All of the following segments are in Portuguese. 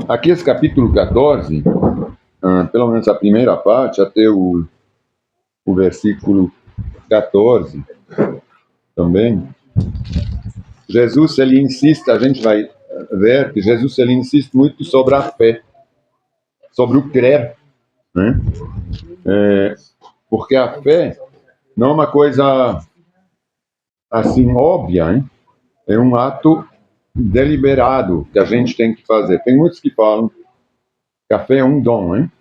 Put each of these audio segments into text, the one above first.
Aqui esse capítulo 14, pelo menos a primeira parte, até o versículo 14 também, Jesus, ele insiste, a gente vai ver que Jesus, ele insiste muito sobre a fé, sobre o crer, né? Porque a fé não é uma coisa assim óbvia, hein? É um ato deliberado que a gente tem que fazer. Tem muitos que falam que a fé é um dom, hein?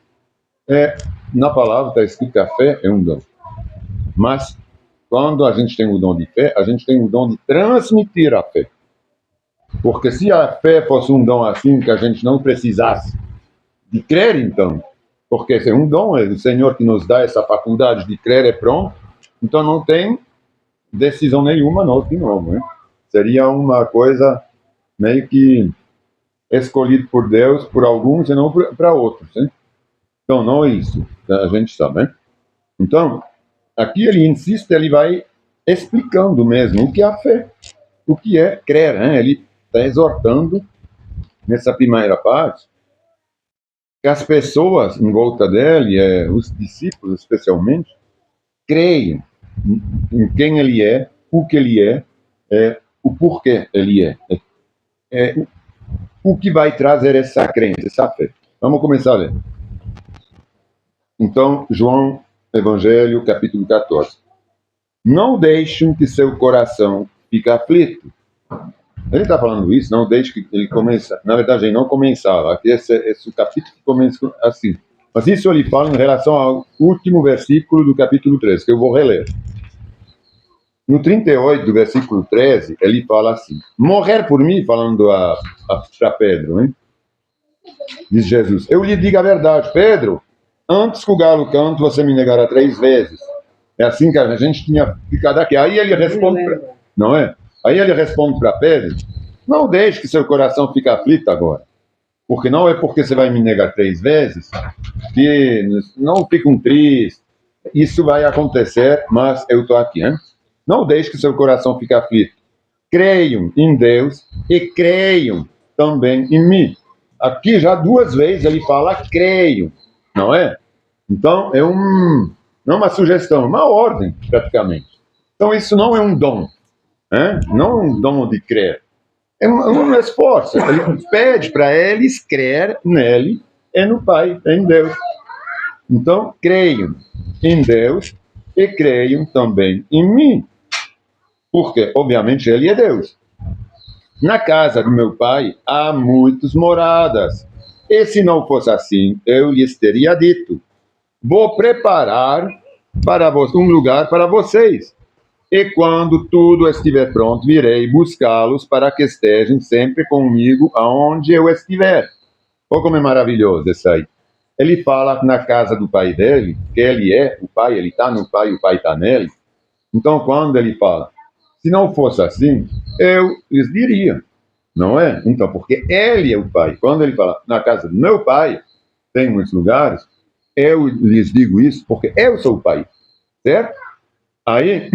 Na palavra está escrito que a fé é um dom. Mas quando a gente tem o dom de fé, a gente tem o dom de transmitir a fé. Porque se a fé fosse um dom assim, que a gente não precisasse de crer, então, porque esse é um dom, é o Senhor que nos dá essa faculdade de crer, é pronto, então não tem decisão nenhuma nossa de novo, né? Seria uma coisa meio que escolhida por Deus, por alguns e não para outros, né? Então não é isso, a gente sabe, né? Então, aqui ele insiste, ele vai explicando mesmo o que é a fé, o que é crer, né? Ele está exortando nessa primeira parte que as pessoas em volta dele, os discípulos especialmente, creiam em quem ele é, o que ele o porquê ele o que vai trazer essa crença, essa fé. Vamos começar a ler. Então, João, Evangelho, capítulo 14. Não deixem que seu coração fique aflito. Ele está falando isso, não deixe que ele comece. Na verdade, ele não começava. Aqui esse o capítulo que começa assim. Mas isso ele fala em relação ao último versículo do capítulo 13, que eu vou reler. No 38, do versículo 13, ele fala assim: morrer por mim, falando para Pedro, hein? Diz Jesus: eu lhe digo a verdade, Pedro, antes que o galo cante, você me negará 3 vezes. É assim que a gente tinha ficado aqui. Aí ele responde, não é? Aí ele responde para Pedro: não deixe que seu coração fique aflito agora. Porque não é porque você vai me negar 3 vezes que não fiquem tristes. Isso vai acontecer, mas eu estou aqui, hein? Não deixe que seu coração fique aflito. Creiam em Deus e creiam também em mim. Aqui já 2 vezes ele fala creiam, não é? Então não é uma sugestão, é uma ordem, praticamente. Então isso não é um dom, né? Não é um dom de crer. É um esforço. Ele pede para eles crer nele e no Pai, em Deus. Então, creiam em Deus e creiam também em mim. Porque, obviamente, ele é Deus. Na casa do meu pai há muitas moradas. E se não fosse assim, eu lhes teria dito: vou preparar para um lugar para vocês. E quando tudo estiver pronto, virei buscá-los para que estejam sempre comigo aonde eu estiver. Olha como é maravilhoso isso aí. Ele fala na casa do pai dele, que ele é o pai, ele está no pai, o pai está nele. Então, quando ele fala, se não fosse assim, eu lhes diria, não é? Então, porque ele é o pai. Quando ele fala, na casa do meu pai, tem muitos lugares, eu lhes digo isso porque eu sou o pai, certo? Aí,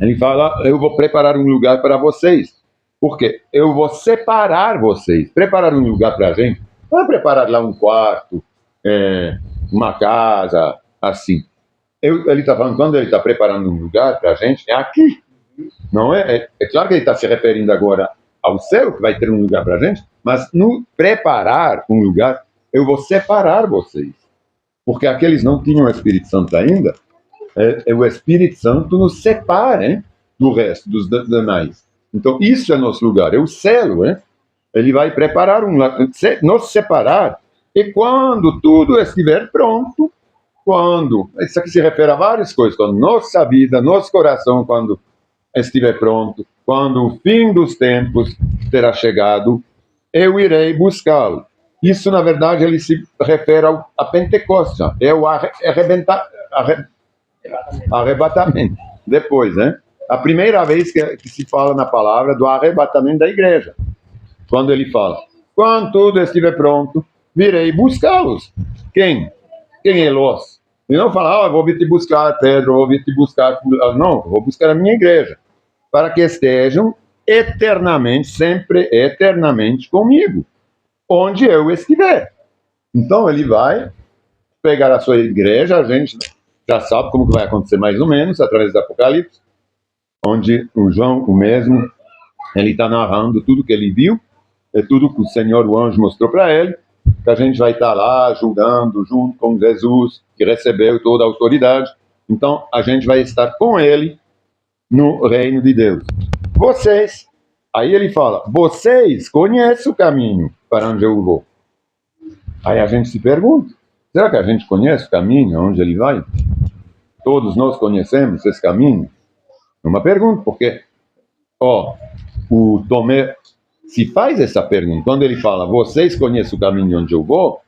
ele fala, eu vou preparar um lugar para vocês. Porque eu vou separar vocês. Preparar um lugar para a gente, não é preparar lá um quarto, uma casa, assim. Ele está falando, quando ele está preparando um lugar para a gente, é aqui. Não é? É claro que ele está se referindo agora ao céu, que vai ter um lugar para a gente, mas no preparar um lugar, eu vou separar vocês. Porque aqueles não tinham o Espírito Santo ainda, o Espírito Santo nos separa, hein, do resto, dos demais. Então, isso é nosso lugar, é o céu, hein? Ele vai preparar nos separar, e quando tudo estiver pronto, isso aqui se refere a várias coisas, quando nossa vida, nosso coração, quando estiver pronto, quando o fim dos tempos terá chegado, eu irei buscá-lo. Isso, na verdade, ele se refere a Pentecostes, é o arrebatamento. Depois, né? A primeira vez que se fala na palavra do arrebatamento da igreja. Quando ele fala, quando tudo estiver pronto, virei buscá-los. Quem? Quem é los? E não fala, vou vir te buscar, Pedro, vou vir te buscar. Não, vou buscar a minha igreja. Para que estejam eternamente, sempre eternamente comigo. onde eu estiver. Então ele vai pegar a sua igreja, a gente já sabe como que vai acontecer mais ou menos, através do Apocalipse, onde o João, o mesmo, ele está narrando tudo que ele viu, é tudo que o Senhor, o anjo, mostrou para ele, que a gente vai estar lá julgando junto com Jesus, que recebeu toda a autoridade. Então, a gente vai estar com ele no reino de Deus. Vocês, aí ele fala, vocês conhecem o caminho para onde eu vou. Aí a gente se pergunta, será que a gente conhece o caminho onde ele vai? Todos nós conhecemos esse caminho? É uma pergunta, porque, o Tomé se faz essa pergunta. Quando ele fala, vocês conhecem o caminho onde eu vou?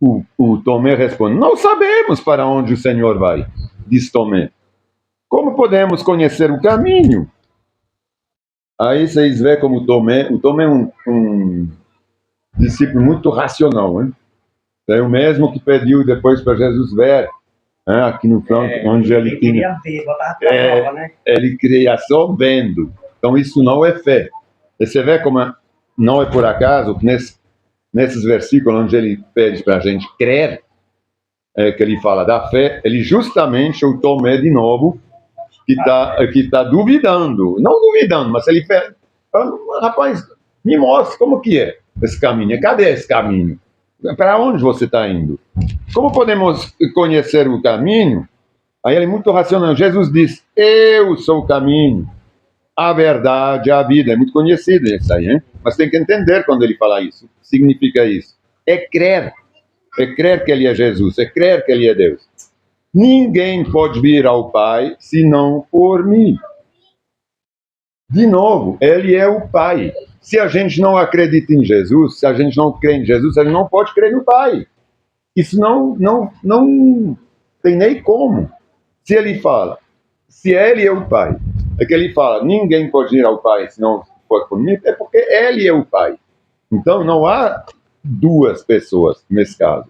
O Tomé responde, não sabemos para onde o Senhor vai, diz Tomé. Como podemos conhecer o caminho? Aí vocês veem como o Tomé é um discípulo muito racional, hein? É o mesmo que pediu depois para Jesus ver, né, aqui no canto, onde ele tinha. Ele queria só vendo. Então isso não é fé. E você vê como não é por acaso que nesses versículos onde ele pede para a gente crer, que ele fala da fé, ele justamente o Tomé de novo, que tá duvidando. Não duvidando, mas ele pede, rapaz, me mostra como que é esse caminho. Cadê esse caminho? Para onde você está indo? Como podemos conhecer o caminho? Aí ele é muito racional. Jesus diz, eu sou o caminho, a verdade, a vida. É muito conhecido isso aí, hein? Mas tem que entender quando ele fala isso. O que significa isso? É crer. É crer que ele é Jesus. É crer que ele é Deus. Ninguém pode vir ao Pai senão por mim. De novo, ele é o Pai. Se a gente não acredita em Jesus, se a gente não crê em Jesus, a gente não pode crer no Pai. Isso não tem nem como. Se ele fala, se ele é o Pai, é que ele fala, ninguém pode ir ao Pai se não for por mim, é porque ele é o Pai. Então não há duas pessoas nesse caso.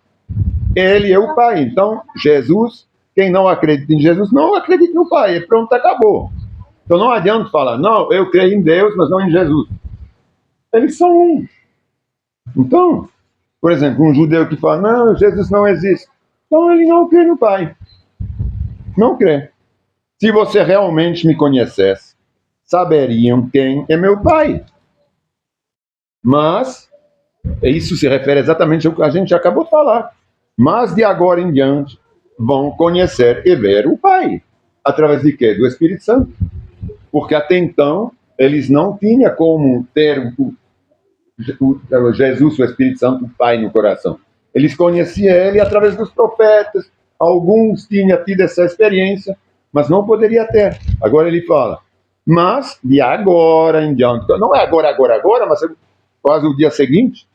Ele é o Pai. Então Jesus, quem não acredita em Jesus, não acredita no Pai. E pronto, acabou. Então não adianta falar, não, eu creio em Deus, mas não em Jesus. Eles são um. Então, por exemplo, um judeu que fala, não, Jesus não existe. Então ele não crê no Pai. Não crê. Se você realmente me conhecesse, saberiam quem é meu Pai. Mas, isso se refere exatamente ao que a gente acabou de falar. Mas de agora em diante, vão conhecer e ver o Pai. Através de quê? Do Espírito Santo. Porque até então, eles não tinham como ter o Jesus, o Espírito Santo, o Pai no coração. Eles conheciam ele através dos profetas. Alguns tinham tido essa experiência, mas não poderia ter. Agora ele fala, mas de agora em diante, não é agora, mas é quase o dia seguinte,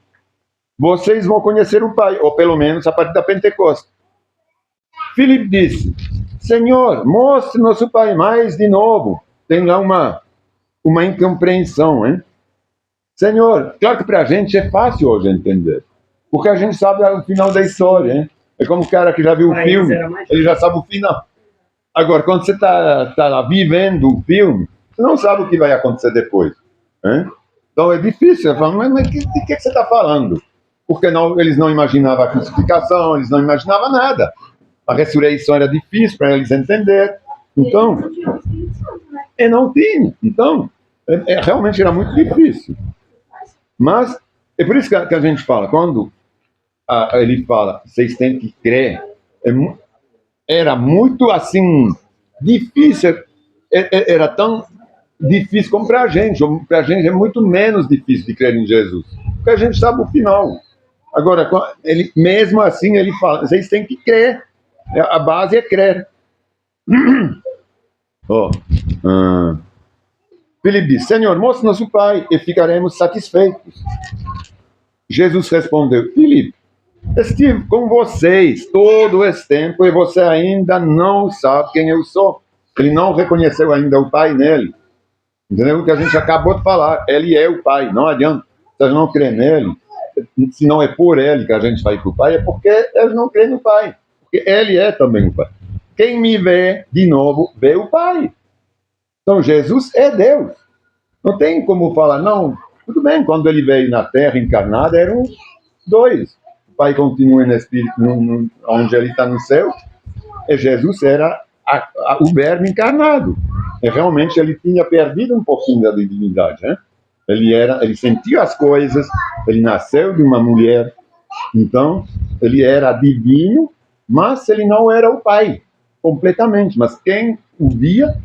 vocês vão conhecer o Pai, ou pelo menos a partir da Pentecostes. Filipe disse, Senhor, mostre-nos o Pai mais de novo. Tem lá uma incompreensão, hein? Senhor, claro que para a gente é fácil hoje entender, porque a gente sabe o final da história, hein? É como o cara que já viu o filme, ele já sabe o final. Agora, quando você está lá vivendo o filme, você não sabe o que vai acontecer depois, hein? Então é difícil, eu falo, mas de que você está falando? Porque eles não imaginavam a crucificação, eles não imaginavam nada. A ressurreição era difícil para eles entender. Então, não tinha. Então, realmente era muito difícil. Mas, é por isso que a gente fala, quando ele fala, vocês têm que crer, era muito, assim, difícil, era tão difícil como para a gente é muito menos difícil de crer em Jesus, porque a gente sabe o final. Agora, ele, mesmo assim, ele fala, vocês têm que crer, a base é crer. Filipe disse, Senhor, mostre-nos o Pai e ficaremos satisfeitos. Jesus respondeu, Filipe, estive com vocês todo esse tempo e você ainda não sabe quem eu sou. Ele não reconheceu ainda o Pai nele. Entendeu? O que a gente acabou de falar. Ele é o Pai. Não adianta. Se a gente não crê nele, se não é por ele que a gente vai para o Pai, é porque eles não creem no Pai. Porque ele é também o Pai. Quem me vê, de novo, vê o Pai. Então Jesus é Deus. Não tem como falar, não, Tudo bem, quando ele veio na Terra encarnado, eram dois. O Pai continua no Espírito, onde ele está no céu, e Jesus era o Verbo encarnado. E realmente ele tinha perdido um pouquinho da divinidade, né? Ele sentia as coisas, ele nasceu de uma mulher, então ele era divino, mas ele não era o Pai completamente. Mas quem o via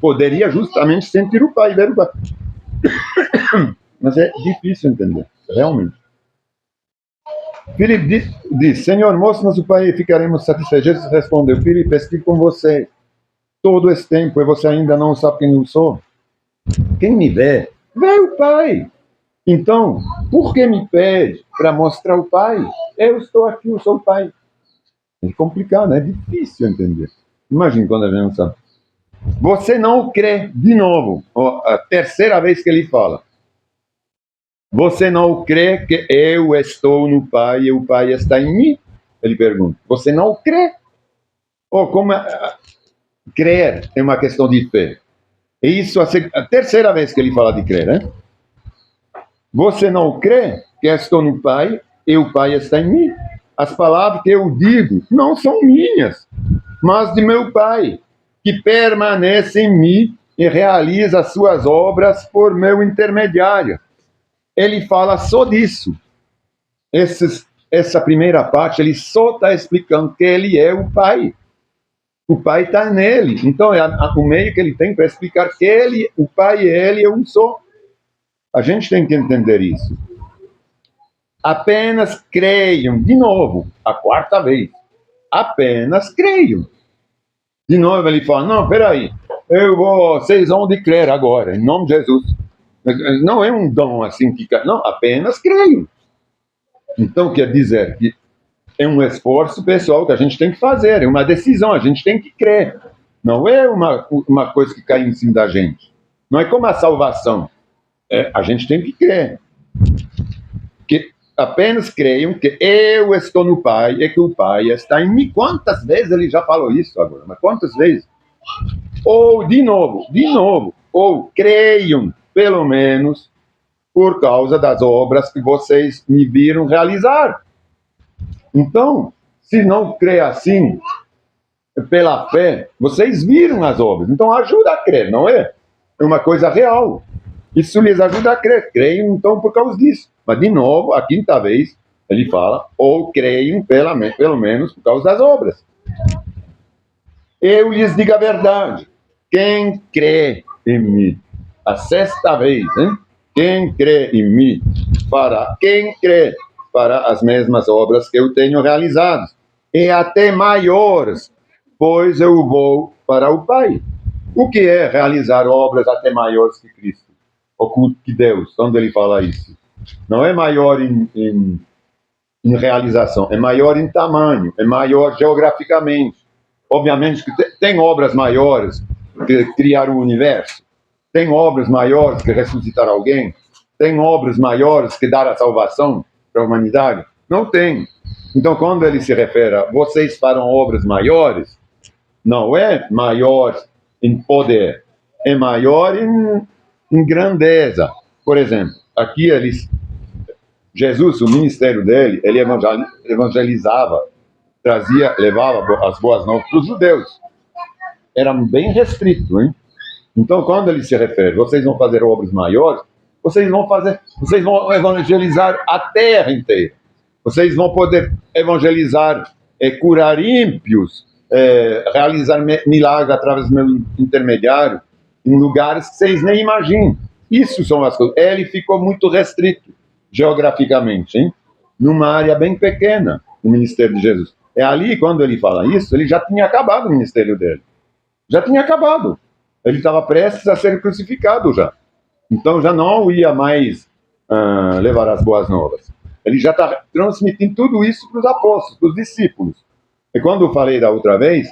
poderia justamente sentir o Pai, ver o Pai. Mas é difícil entender, realmente. Filipe diz, Senhor, mostra-nos o Pai e ficaremos satisfeitos. Jesus respondeu, Filipe, estive com você todo esse tempo e você ainda não sabe quem eu sou. Quem me vê, vê o Pai. Então, por que me pede para mostrar o Pai? Eu estou aqui, eu sou o Pai. É complicado, é difícil entender. Imagina quando a gente não sabe. Você não crê, de novo, a terceira vez que ele fala. Você não crê que eu estou no Pai e o Pai está em mim? Ele pergunta. Você não crê? Ou como crer é uma questão de fé. E isso a terceira vez que ele fala de crer, né? Você não crê que eu estou no Pai e o Pai está em mim? As palavras que eu digo não são minhas, mas de meu Pai, que permanece em mim e realiza as suas obras por meu intermediário. Ele fala só disso. Essa primeira parte, ele só está explicando que ele é o Pai. O Pai está nele. Então, é o meio que ele tem para explicar que o Pai e ele é um só. A gente tem que entender isso. Apenas creiam, de novo, a quarta vez. Apenas creiam. De novo ele fala, não, peraí, vocês vão de crer agora, em nome de Jesus. Não é um dom assim que... Não, apenas creiam. Então, quer dizer que é um esforço pessoal que a gente tem que fazer, é uma decisão, a gente tem que crer. Não é uma coisa que cai em cima da gente. Não é como a salvação. A gente tem que crer. Que apenas creiam que eu estou no Pai e que o Pai está em mim. Quantas vezes ele já falou isso agora? Mas quantas vezes? Ou, de novo, ou creiam, pelo menos, por causa das obras que vocês me viram realizar. Então, se não crê assim, pela fé, vocês viram as obras. Então, ajuda a crer, não é? É uma coisa real. Isso lhes ajuda a crer. Creiam, então, por causa disso. Mas, de novo, a quinta vez, ele fala, ou creiam, pelo menos, por causa das obras. Eu lhes digo a verdade. Quem crê em mim, a sexta vez, hein? Quem crê em mim, quem crê para as mesmas obras que eu tenho realizado, e até maiores, pois eu vou para o Pai. O que é realizar obras até maiores que Cristo? Ou que Deus, quando ele fala isso? Não é maior em realização, é maior em tamanho, é maior geograficamente. Obviamente que tem obras maiores que criar o universo, tem obras maiores que ressuscitar alguém, tem obras maiores que dar a salvação para a humanidade. Não tem. Então, quando ele se refere a vocês farão obras maiores, não é maior em poder, é maior em grandeza. Por exemplo, aqui Jesus, o ministério dele, ele evangelizava, levava as boas novas para os judeus. Era bem restrito, hein? Então, quando ele se refere, vocês vão fazer obras maiores, vocês vão evangelizar a terra inteira. Vocês vão poder evangelizar, curar ímpios, realizar milagres através do meu intermediário, em lugares que vocês nem imaginam. Isso são as coisas. Ele ficou muito restrito, geograficamente, hein? Numa área bem pequena, o ministério de Jesus. É ali, quando ele fala isso, ele já tinha acabado o ministério dele. Já tinha acabado. Ele estava prestes a ser crucificado já. Então já não ia mais levar as boas novas. Ele já está transmitindo tudo isso para os apóstolos, para os discípulos. E quando eu falei da outra vez,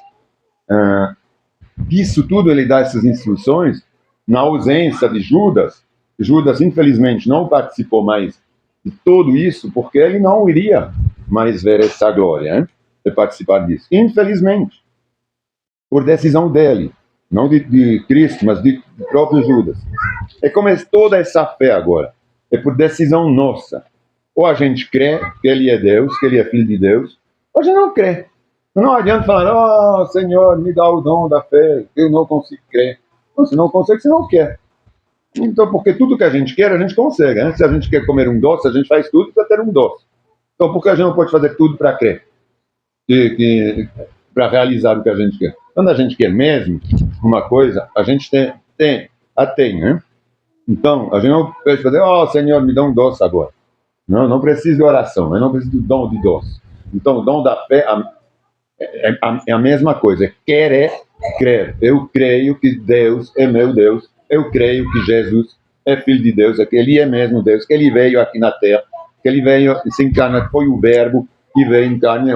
isso tudo ele dá essas instruções na ausência de Judas. Judas, infelizmente, não participou mais de tudo isso, porque ele não iria mais ver essa glória, hein? De participar disso. Infelizmente. Por decisão dele. Não de Cristo, mas de próprio Judas. É como toda essa fé agora. é por decisão nossa. Ou a gente crê que Ele é Deus, que Ele é Filho de Deus, ou a gente não crê. Não adianta falar, Senhor, me dá o dom da fé, eu não consigo crer. Você não consegue, você não quer. Então, porque tudo que a gente quer, a gente consegue. Né? Se a gente quer comer um doce, a gente faz tudo para ter um doce. Então, por que a gente não pode fazer tudo para crer? Para realizar o que a gente quer? Quando a gente quer mesmo uma coisa, a gente a tem, né? Então, a gente não pode fazer, Senhor, me dá um doce agora. Não, não preciso de oração, eu não preciso do dom de doce. Então, o dom da fé é a mesma coisa. Quer é crer. Eu creio que Deus é meu Deus. Eu creio que Jesus é Filho de Deus, que Ele é mesmo Deus, que Ele veio aqui na Terra, que Ele veio se encarnar, que foi o Verbo que veio em carne.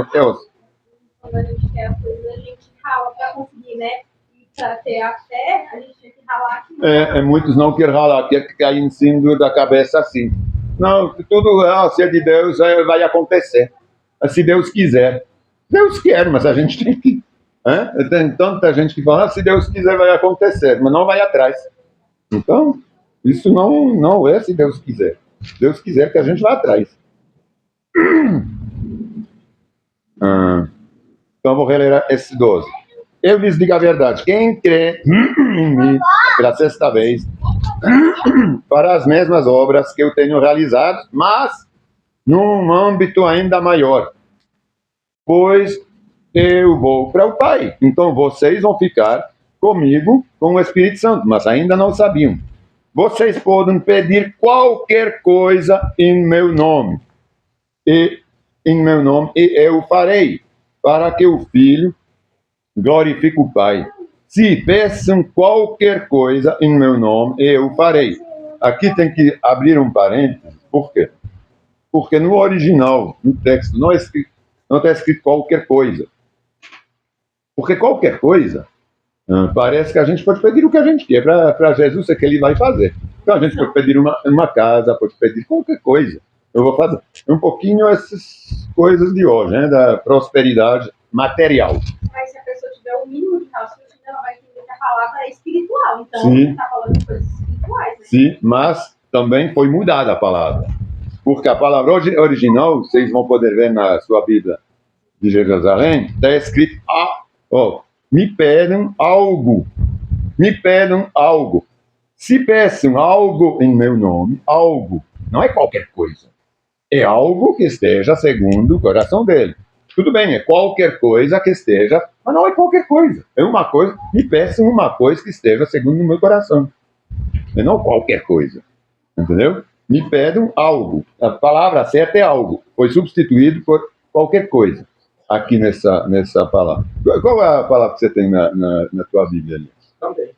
Quando a gente quer as coisas, a gente rala para conseguir, né? E para ter a fé, a gente tem que ralar aqui. Muitos não querem ralar, querem cair em cima da cabeça assim. Não, tudo, se é de Deus, vai acontecer. Se Deus quiser. Deus quer, mas a gente tem que... Tem tanta gente que fala, se Deus quiser vai acontecer, mas não vai atrás. Então, isso não é se Deus quiser. Se Deus quiser que a gente vá atrás. Então, vou reler esse 12. Eu lhes digo a verdade, quem crê em mim, pela sexta vez, fará as mesmas obras que eu tenho realizado, mas num âmbito ainda maior. Pois eu vou para o Pai. Então vocês vão ficar comigo com o Espírito Santo, mas ainda não sabiam. Vocês podem pedir qualquer coisa em meu nome. E eu farei, para que o Filho glorifique o Pai. Se peçam qualquer coisa em meu nome, eu farei. Aqui tem que abrir um parênteses. Por quê? Porque no original, no texto, não está escrito qualquer coisa. Porque qualquer coisa, parece que a gente pode pedir o que a gente quer para Jesus, é que Ele vai fazer. Então a gente pode pedir uma casa, pode pedir qualquer coisa. Eu vou fazer um pouquinho essas coisas de hoje, né, da prosperidade material. Mas se a pessoa tiver o mínimo de raciocínio, ela vai entender que a palavra é espiritual. Então, Sim. Ele está falando de coisas espirituais. Né? Sim, mas também foi mudada a palavra. Porque a palavra original, vocês vão poder ver na sua Bíblia de Jerusalém, está escrito, me pedem algo. Me pedem algo. Se peçam algo em meu nome, algo, não é qualquer coisa. É algo que esteja segundo o coração dele. Tudo bem, é qualquer coisa que esteja, mas não é qualquer coisa. É uma coisa, me peçam uma coisa que esteja segundo o meu coração. E não qualquer coisa. Entendeu? Me pedem algo. A palavra certa é algo. Foi substituído por qualquer coisa. Aqui nessa palavra. Qual é a palavra que você tem na tua Bíblia ali? Também.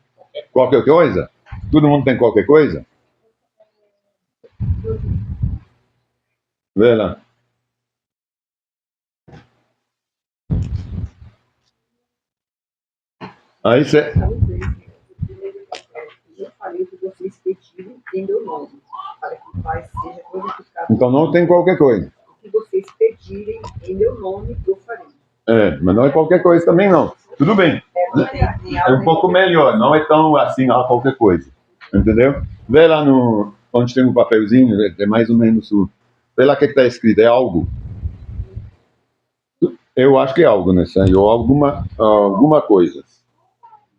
Qualquer coisa? Todo mundo tem qualquer coisa? Vê lá. Aí você... Eu falei que vocês pediram em meu nome, para que o Pai seja glorificado. Então não tem qualquer coisa. O que vocês pedirem em meu nome, eu farei. Mas não é qualquer coisa também não. Tudo bem. É um pouco melhor, não é tão assim, qualquer coisa. Entendeu? Vê lá onde tem um papelzinho, é mais ou menos o... Vê lá o que está escrito, é algo. Eu acho que é algo nessa aí, ou alguma coisa.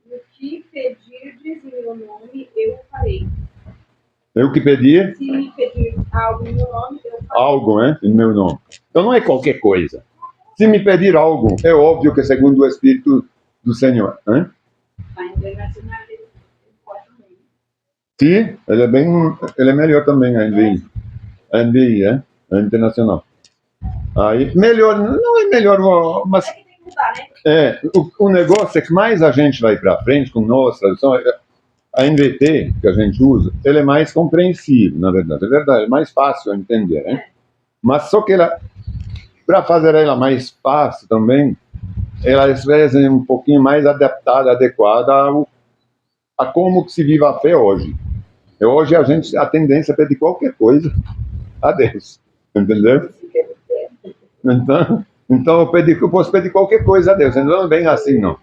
O que pedirdes em meu nome, eu farei. Eu que pedir? Se me pedir algo em meu nome, eu farei. Algo, né? Em meu nome. Então não é qualquer coisa. Se me pedir algo, é óbvio que é segundo o Espírito do Senhor. Né? A internacional ele pode também. Sim, ele é melhor também, a NVI, a internacional. Aí, melhor, não é melhor, mas... É que tem que mudar, né? O negócio é que mais a gente vai para frente com nossa tradução, a NVT que a gente usa, ele é mais compreensível, na verdade. É verdade, é mais fácil de entender, né? Mas só que ela, para fazer ela mais fácil também, ela às vezes é um pouquinho mais adaptada, adequada a como que se vive a fé hoje. Hoje a tendência é pedir qualquer coisa a Deus, entendeu? Então eu posso pedir qualquer coisa a Deus, não é bem assim não.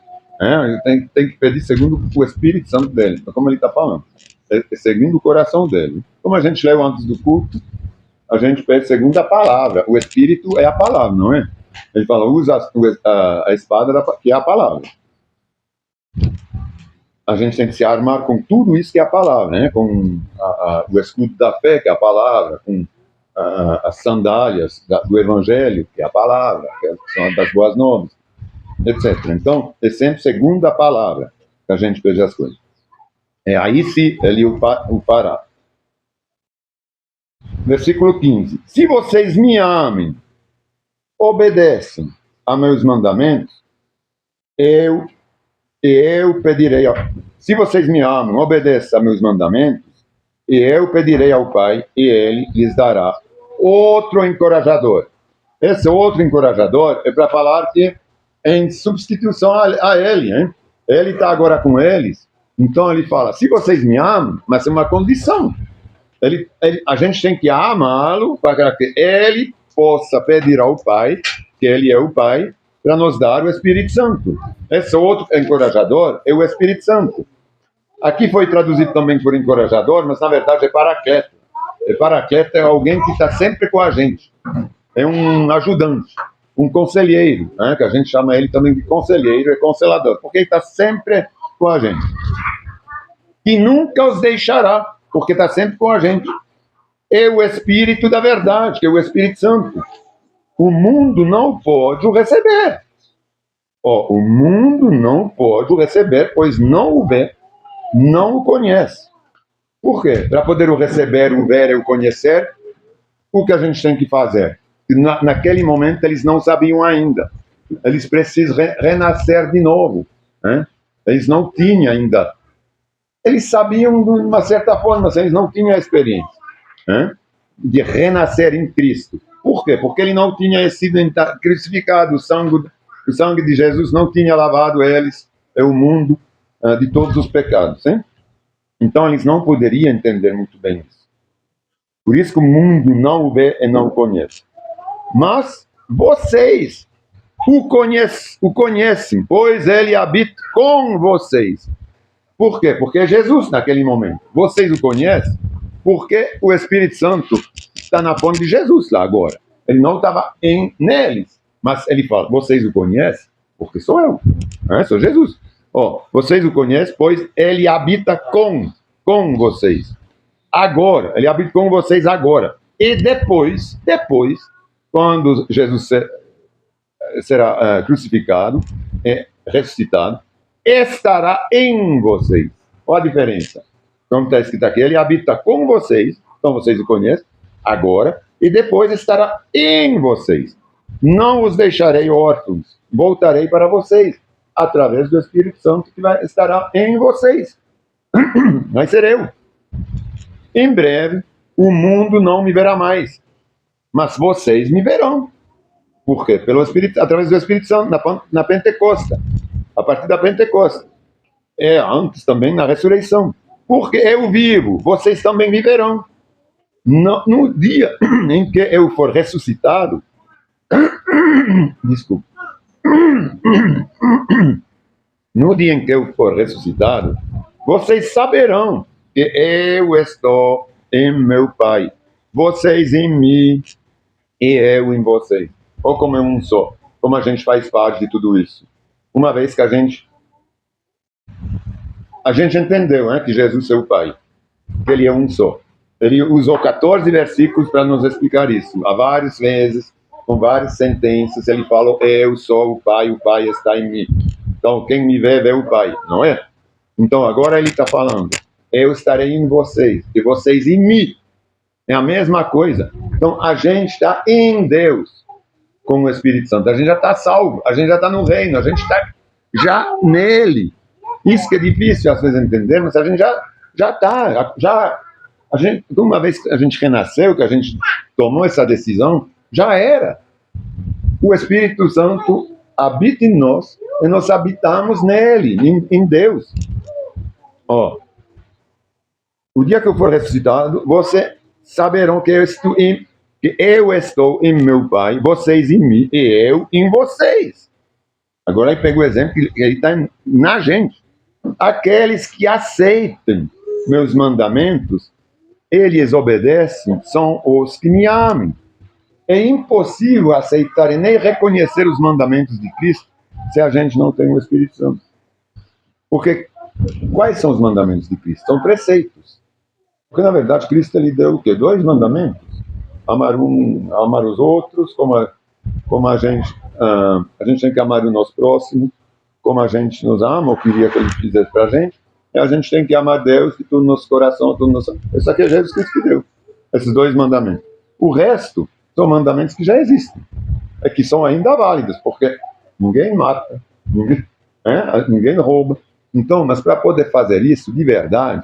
Tem que pedir segundo o Espírito Santo dele, como ele está falando. é segundo o coração dele. Como a gente leu antes do culto, a gente pede segundo a palavra. O Espírito é a palavra, não é? Ele fala, usa a espada, que é a palavra. A gente tem que se armar com tudo isso que é a palavra, né? Com o escudo da fé, que é a palavra, com as sandálias do Evangelho, que é a palavra, que são das boas novas, etc. Então, é sempre segundo a palavra que a gente fez as coisas. Aí sim, ele o fará. Versículo 15. Se vocês me amem, obedecem a meus mandamentos, eu pedirei. Se vocês me amam, obedecem a meus mandamentos, e eu pedirei ao Pai, e Ele lhes dará outro encorajador. Esse outro encorajador é para falar que em substituição a Ele, hein? Ele está agora com eles, então ele fala, se vocês me amam, mas é uma condição. A gente tem que amá-lo para que ele possa pedir ao Pai, que ele é o Pai, para nos dar o Espírito Santo. Esse outro encorajador é o Espírito Santo. Aqui foi traduzido também por encorajador, mas na verdade é paracleto. Paracleto é alguém que está sempre com a gente. É um ajudante, um conselheiro, né? Que a gente chama ele também de conselheiro, é consolador, porque ele está sempre com a gente. E nunca os deixará, porque está sempre com a gente. É o Espírito da verdade, que é o Espírito Santo. O mundo não pode o receber. O mundo não pode o receber, pois não o vê, não o conhece. Por quê? Para poder o receber, o ver e o conhecer, o que a gente tem que fazer? Naquele momento eles não sabiam ainda. Eles precisam renascer de novo. Né? Eles não tinham ainda. Eles sabiam de uma certa forma, mas eles não tinham a experiência, né? De renascer em Cristo. Por quê? Porque ele não tinha sido crucificado. O sangue de Jesus não tinha lavado eles, o mundo, de todos os pecados. Hein? Então eles não poderiam entender muito bem isso. Por isso que o mundo não o vê e não o conhece. Mas vocês o conhecem, pois ele habita com vocês. Por quê? Porque é Jesus naquele momento. Vocês o conhecem porque o Espírito Santo está na fonte de Jesus lá agora. Ele não estava neles. Mas ele fala, vocês o conhecem porque sou eu. Sou Jesus. Vocês o conhecem, pois ele habita com vocês. Agora. Ele habita com vocês agora. E depois, quando Jesus será crucificado, ressuscitado, estará em vocês. Olha a diferença. Como está escrito aqui, ele habita com vocês, então vocês o conhecem, agora, e depois estará em vocês. Não os deixarei órfãos, voltarei para vocês, através do Espírito Santo que estará em vocês. Vai ser eu. Em breve, o mundo não me verá mais, mas vocês me verão. Por quê? Através do Espírito Santo, na Pentecosta. A partir da Pentecosta. Antes também na ressurreição. Porque eu vivo, vocês também viverão. No dia em que eu for ressuscitado, desculpa. No dia em que eu for ressuscitado, vocês saberão que eu estou em meu Pai, vocês em mim e eu em vocês. Ou como é um só, como a gente faz parte de tudo isso. Uma vez que a gente entendeu, né, que Jesus é o Pai, que Ele é um só. Ele usou 14 versículos para nos explicar isso. Há várias vezes, com várias sentenças, ele falou, eu sou o Pai está em mim. Então, quem me vê o Pai, não é? Então, agora ele está falando, eu estarei em vocês, e vocês em mim. É a mesma coisa. Então, a gente está em Deus, com o Espírito Santo. A gente já está salvo, a gente já está no reino, a gente está já nele. Isso que é difícil às vezes entender, mas a gente já está. Uma vez que a gente renasceu, que a gente tomou essa decisão, já era. O Espírito Santo habita em nós e nós habitamos nele, em Deus. O dia que eu for ressuscitado, vocês saberão que eu estou em meu Pai, vocês em mim e eu em vocês. Agora ele pega o exemplo que ele está na gente. Aqueles que aceitem meus mandamentos, eles obedecem, são os que me amam. É impossível aceitar e nem reconhecer os mandamentos de Cristo se a gente não tem o Espírito Santo. Porque quais são os mandamentos de Cristo? São preceitos. Porque, na verdade, Cristo ele deu o quê? 2 mandamentos. Amar os outros, como a gente tem que amar o nosso próximo, como a gente nos ama, ou queria que ele fizesse para a gente, e a gente tem que amar Deus de todo o nosso coração, todo o nosso... Isso aqui é Jesus Cristo que deu, esses 2 mandamentos. O resto são mandamentos que já existem, que são ainda válidos, porque ninguém mata, ninguém rouba. Então, mas para poder fazer isso de verdade,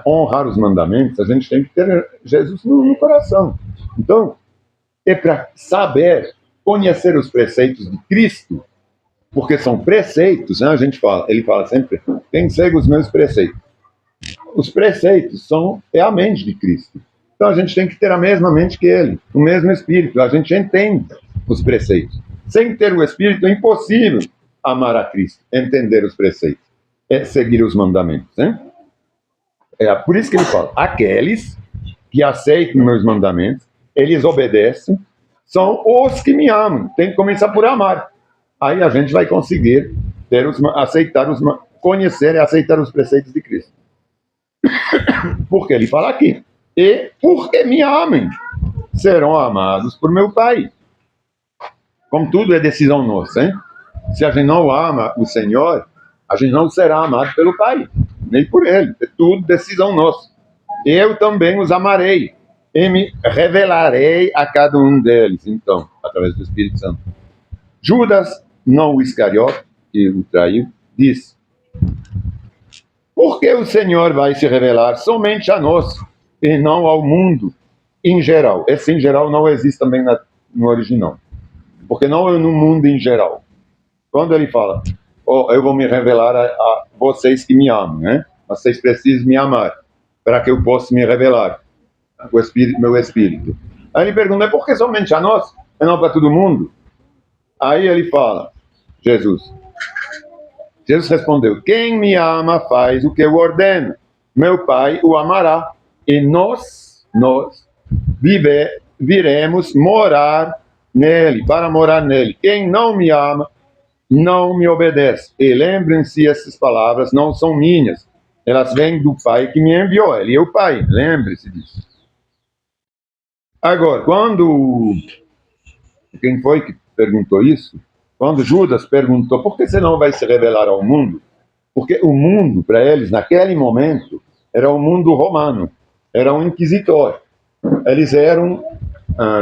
honrar os mandamentos, a gente tem que ter Jesus no coração. Então, é para saber, conhecer os preceitos de Cristo, porque são preceitos, né? Ele fala sempre, quem segue os meus preceitos. Os preceitos é a mente de Cristo. Então a gente tem que ter a mesma mente que ele, o mesmo Espírito. A gente entende os preceitos. Sem ter o Espírito é impossível amar a Cristo, entender os preceitos, seguir os mandamentos, né? É por isso que ele fala, aqueles que aceitam meus mandamentos, eles obedecem, são os que me amam. Tem que começar por amar. Aí a gente vai conseguir conhecer e aceitar os preceitos de Cristo. Porque ele fala aqui, e porque me amem, serão amados por meu Pai. Como tudo é decisão nossa, hein? Se a gente não ama o Senhor, a gente não será amado pelo Pai, nem por Ele. É tudo decisão nossa. Eu também os amarei e me revelarei a cada um deles, então, através do Espírito Santo. Judas, não o Iscariote, que o traiu, disse, por que o Senhor vai se revelar somente a nós e não ao mundo em geral? Esse em geral não existe também no original, porque não é no mundo em geral. Quando ele fala, eu vou me revelar a vocês que me amam, né? Vocês precisam me amar para que eu possa me revelar meu Espírito. Aí ele pergunta, por que somente a nós e não para todo mundo? Aí ele fala, Jesus respondeu, quem me ama faz o que eu ordeno. Meu Pai o amará e nós viremos morar nele, para morar nele. Quem não me ama, não me obedece. E lembrem-se, essas palavras não são minhas. Elas vêm do Pai que me enviou. Ele é o Pai, lembre-se disso. Agora, quem foi que perguntou isso? Quando Judas perguntou, por que você não vai se revelar ao mundo? Porque o mundo, para eles, naquele momento, era o mundo romano. Era um inquisitor. Eles eram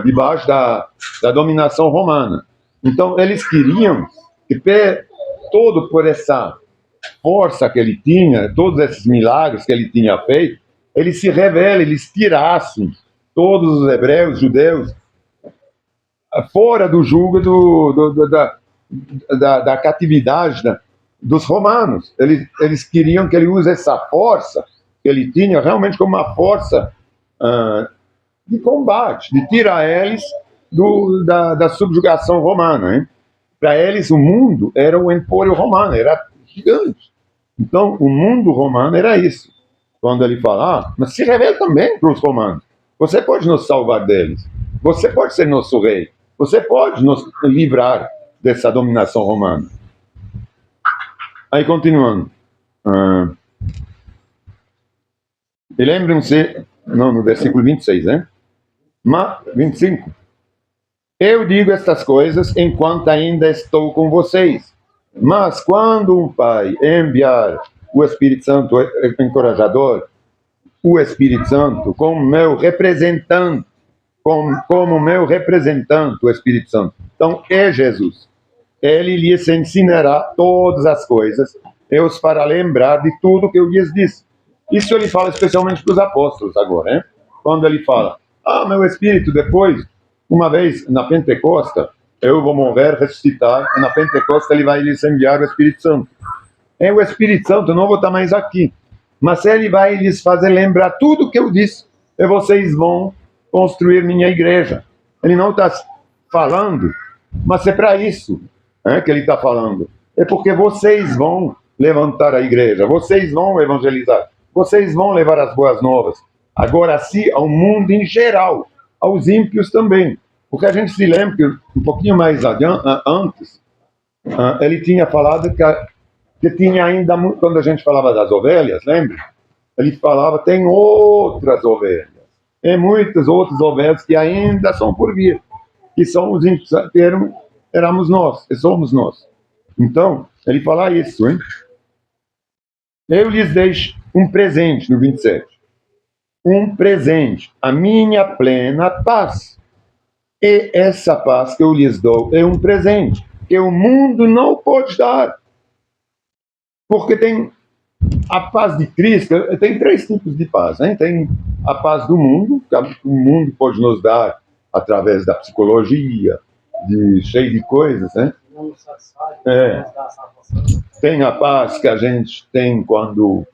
debaixo da dominação romana. Então, eles queriam que, todo por essa força que ele tinha, todos esses milagres que ele tinha feito, ele se revela, eles tirassem todos os hebreus, judeus, fora do jugo da catividade dos romanos. Eles queriam que ele use essa força que ele tinha realmente como uma força de combate, de tirar eles da subjugação romana, hein? Para eles o mundo era o empório romano, era gigante. Então o mundo romano era isso. Quando ele fala, mas se revela também para os romanos. Você pode nos salvar deles. Você pode ser nosso rei. Você pode nos livrar dessa dominação romana. Aí, continuando. E lembrem-se, no versículo 26, né? 25. Eu digo estas coisas enquanto ainda estou com vocês. Mas quando um pai enviar o Espírito Santo encorajador, o Espírito Santo, como meu representante, o Espírito Santo. Então, é Jesus. Ele lhes ensinará todas as coisas e os fará lembrar de tudo que eu lhes disse. Isso ele fala especialmente para os apóstolos agora, né? Quando ele fala, meu Espírito, depois, uma vez na Pentecosta, eu vou morrer, ressuscitar, e na Pentecosta ele vai lhes enviar o Espírito Santo. E o Espírito Santo não vou estar mais aqui, mas ele vai lhes fazer lembrar tudo o que eu disse, e vocês vão construir minha igreja. Ele não está falando, mas é para isso que ele está falando. É porque vocês vão levantar a igreja, vocês vão evangelizar, vocês vão levar as boas novas. Agora sim, ao mundo em geral, aos ímpios também. Porque a gente se lembra que um pouquinho mais antes, ele tinha falado que tinha ainda, quando a gente falava das ovelhas, lembra? Ele falava, tem outras ovelhas. E muitas outras ovelhas que ainda são por vir. Que são os ímpios, éramos nós, e somos nós. Então, ele fala isso, hein? Eu lhes deixo um presente, no 27. Um presente, a minha plena paz. E essa paz que eu lhes dou é um presente que o mundo não pode dar. Porque tem a paz de Cristo, tem 3 tipos de paz. Hein? Tem a paz do mundo, que o mundo pode nos dar através da psicologia, cheio de coisas. Né? Tem a paz que a gente tem quando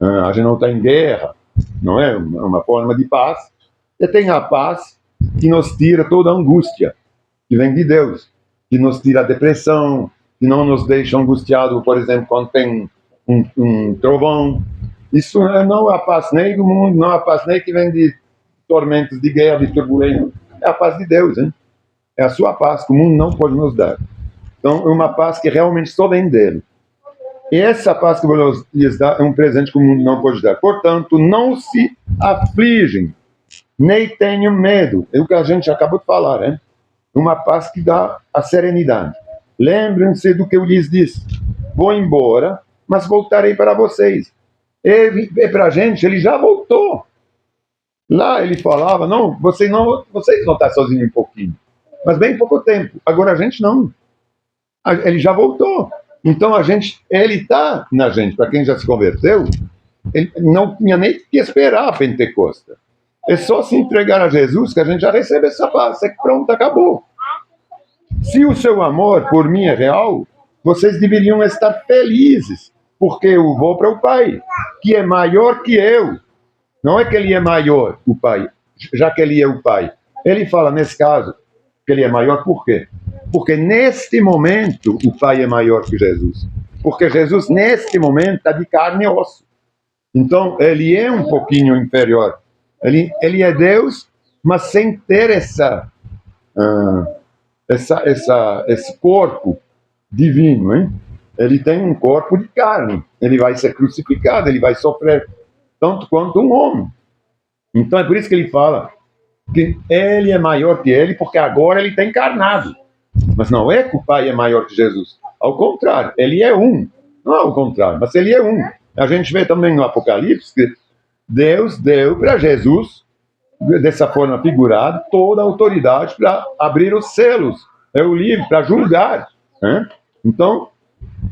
a gente não está em guerra, não é? Uma forma de paz. E tem a paz que nos tira toda a angústia, que vem de Deus, que nos tira a depressão, que não nos deixa angustiado, por exemplo, quando tem um trovão. Isso não é a paz nem do mundo, não é a paz nem que vem de tormentos de guerra, de turbulência. É a paz de Deus, hein? É a sua paz que o mundo não pode nos dar. Então, é uma paz que realmente só vem dele. E essa paz que eu vou lhes dar é um presente que o mundo não pode dar. Portanto, não se afligem, nem tenham medo. É o que a gente acabou de falar, né? Uma paz que dá a serenidade. Lembrem-se do que eu lhes disse. Vou embora, mas voltarei para vocês. E para a gente, ele já voltou. Lá ele falava, não, vocês vão estar sozinhos um pouquinho. Mas bem pouco tempo. Agora a gente não. Ele já voltou. Então ele está na gente. Para quem já se converteu, ele não tinha nem que esperar a Pentecosta. É só se entregar a Jesus que a gente já recebe essa paz. É que pronto, acabou. Se o seu amor por mim é real, vocês deveriam estar felizes, porque eu vou para o Pai, que é maior que eu. Não é que ele é maior, o Pai, já que ele é o Pai. Ele fala, nesse caso, que ele é maior por quê? Porque neste momento o Pai é maior que Jesus. Porque Jesus, neste momento, está de carne e osso. Então, ele é um pouquinho inferior. Ele é Deus, mas sem ter esse corpo divino, hein? Ele tem um corpo de carne. Ele vai ser crucificado, ele vai sofrer tanto quanto um homem. Então, é por isso que ele fala que ele é maior que ele, porque agora ele está encarnado. Mas não é que o Pai é maior que Jesus. Ao contrário, ele é um. Não é ao contrário, mas ele é um. A gente vê também no Apocalipse que Deus deu para Jesus, dessa forma figurada, toda a autoridade para abrir os selos. É o livro para julgar. Né? Então,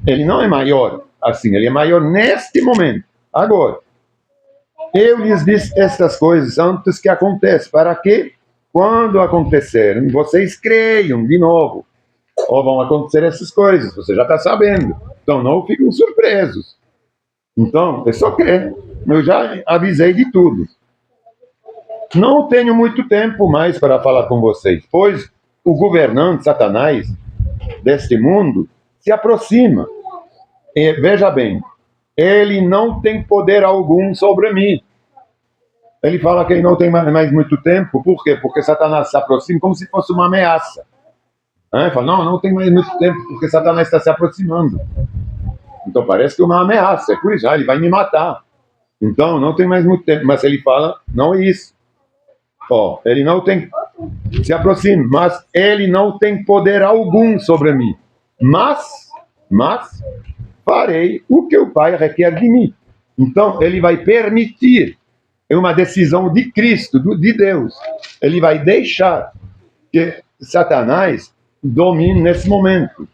ele não é maior assim, ele é maior neste momento. Agora, eu lhes disse estas coisas antes que aconteçam, para que, quando acontecerem, vocês creiam de novo. Ou vão acontecer essas coisas, você já está sabendo. Então, não fiquem surpresos. Então, é só crer. Eu já avisei de tudo. Não tenho muito tempo mais para falar com vocês, pois o governante, Satanás, deste mundo, se aproxima. E, veja bem, ele não tem poder algum sobre mim. Ele fala que ele não tem mais muito tempo. Por quê? Porque Satanás se aproxima como se fosse uma ameaça. Ele fala, não tem mais muito tempo, porque Satanás está se aproximando. Então parece que é uma ameaça. É por isso, ele vai me matar. Então não tem mais muito tempo. Mas ele fala, não é isso. Ele não tem... Se aproxima, mas ele não tem poder algum sobre mim. Mas farei o que o Pai requer de mim. Então, ele vai permitir, é uma decisão de Cristo, de Deus. Ele vai deixar que Satanás domine nesse momento,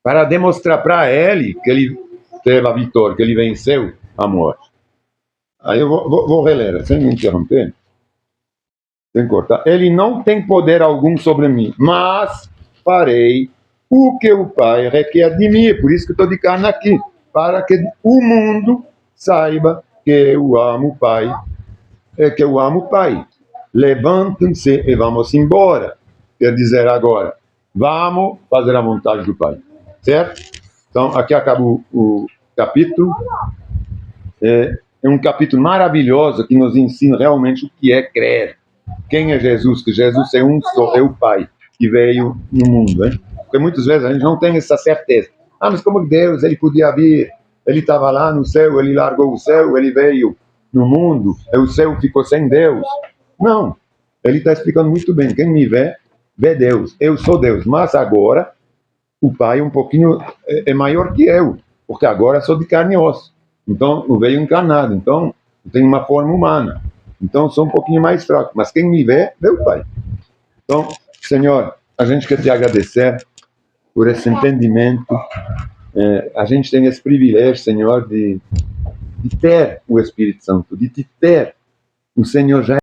para demonstrar para ele que ele teve a vitória, que ele venceu a morte. Aí eu vou reler, sem me interromper. Sem cortar. Ele não tem poder algum sobre mim, mas farei o que o Pai requer de mim. É por isso que estou de carne aqui, para que o mundo saiba que eu amo o Pai, que eu amo o Pai. Levantem-se e vamos embora. Quer dizer agora, vamos fazer a vontade do Pai. Certo? Então, aqui acabou o capítulo. É um capítulo maravilhoso que nos ensina realmente o que é crer. Quem é Jesus? Que Jesus é um só, é o Pai que veio no mundo, hein? Porque muitas vezes a gente não tem essa certeza. Mas como Deus, ele podia vir, ele estava lá no céu, ele largou o céu, ele veio no mundo, e o céu ficou sem Deus. Não, ele está explicando muito bem. Quem me vê, vê Deus. Eu sou Deus, mas agora o Pai é um pouquinho é maior que eu, porque agora sou de carne e osso. Então, eu veio encarnado, então eu tenho uma forma humana. Então, sou um pouquinho mais fraco, mas quem me vê, vê o Pai. Então, Senhor, a gente quer te agradecer por esse entendimento. A gente tem esse privilégio, Senhor, de ter o Espírito Santo, de te ter. O Senhor já